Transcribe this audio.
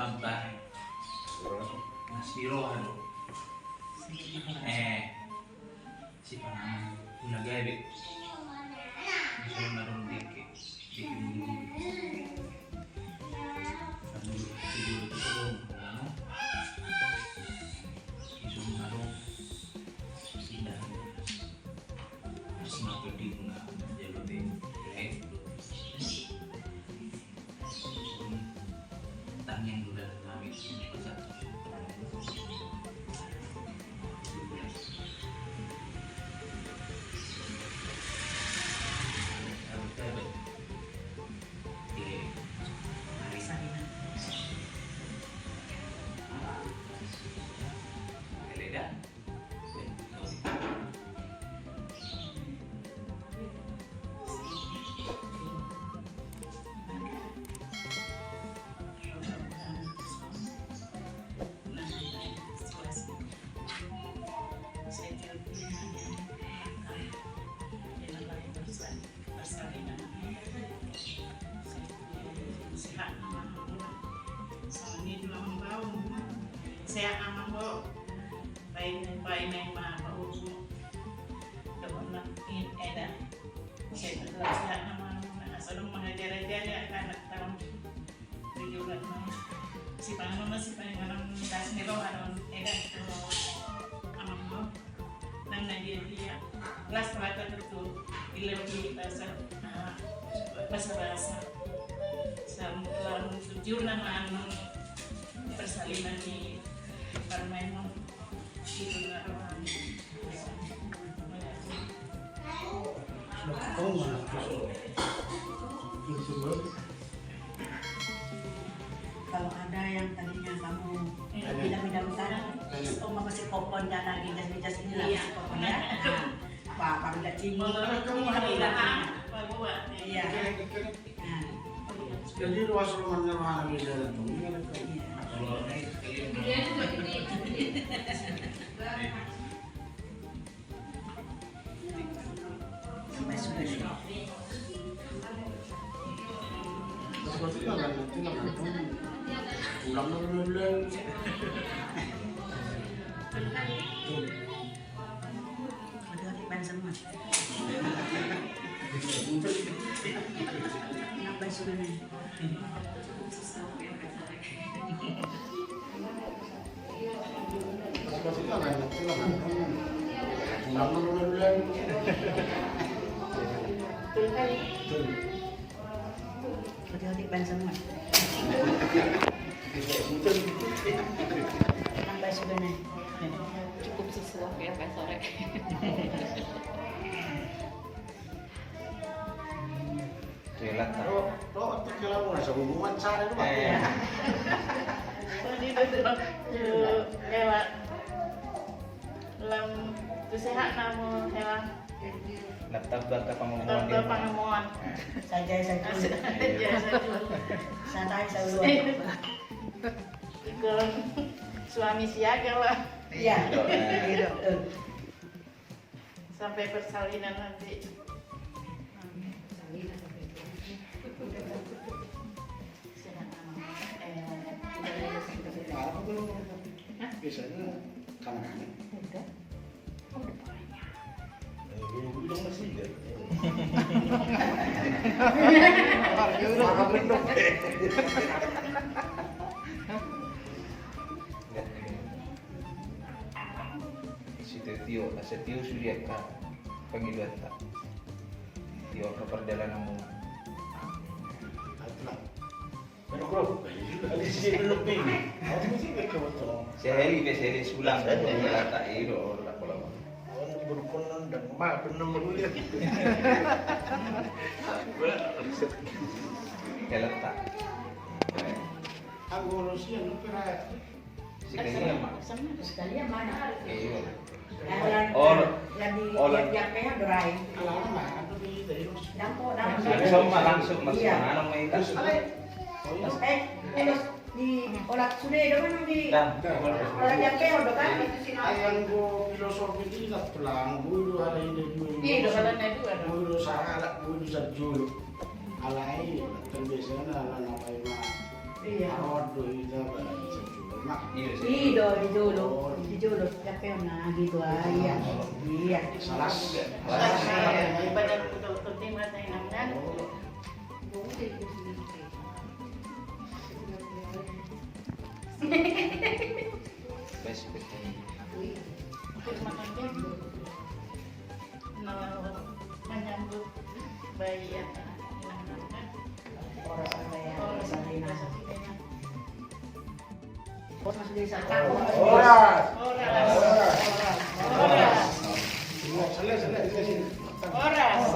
Mabah. Nasiro ano. Si Panang nagayabit. Gusto na rin dike. Dike mo dike. Siguro ito ko rin. Ano? Gusto na rin. Sila. Mas mapagdig na. Diyabatin. Okay? Tanyang lugar namin. Saya aman po, painay mapauso. Doon na eda. Kasi saya naman asalong mga jara-jara anak tarong tujuan mo. Si Panginoon si Panginoon das nilo aron eda aman mo. Nang nadia kelas pelata itu dilebih bahasa bahasa lalu jujur nama persalinan di permainan itu nggak orang kalau ada yang tadinya kamu bidang-bidang masih popon dan lagi jas ini lah masih popon ya pak tidak cimi kamu ada iya jadi ruas rumahnya bisa sampai sudah pulang dulu ada ikan semua sampai sudah nih pulang dulu hati-hati ban semua sampai sudah nih Cukup sesuap ya sampai sore. Jelat tak? Lo tekilan mo sa hubungan sana itu Pak. Jadi itu lewat lam itu sehat namu hewan Nagtabag ka pangunguhan dokter pangamuan saja santai selalu ikut suami siaga lah iya gitu sampai persalinan nanti Biasanya kanan-kanan. udah Bilang masih ya. Si Tio Suryaka Panggiluan tak? Tio ke perjalananmu. Itulah. Pero bro, ada sih belum ini. Aku mesti kebetulan. Seheli sulang dan tak itu tak pola. Orang berkonon dan mak pernah meruliat. Kelet tak? Aku Rusia lupa. Si kayaknya mak. sekalian mana Iya. yang kaya dorai Alam mah aku di dari Rusia. Langsung mas mana mau itu? terus di olah sudah itu kan di Dah. olah yang kaya udah kan Ayang go filosofi tidak pelang bulu hari ini bulu. iya dokalan itu ada Bulu salah bulu sajul. Alai terbiasa na apa ima. Iya. Aduh, ini apa? Mak. Dijulur, tapi nah gitu aja. Iya. Salah. Daripada penting mata yang namanya. Best betul. Terus makan dia. Menyambut bayi ya. Orang ada yang Salina. Orang. Masuk di sana. Orang. Orang. Salah, di sini. Orang.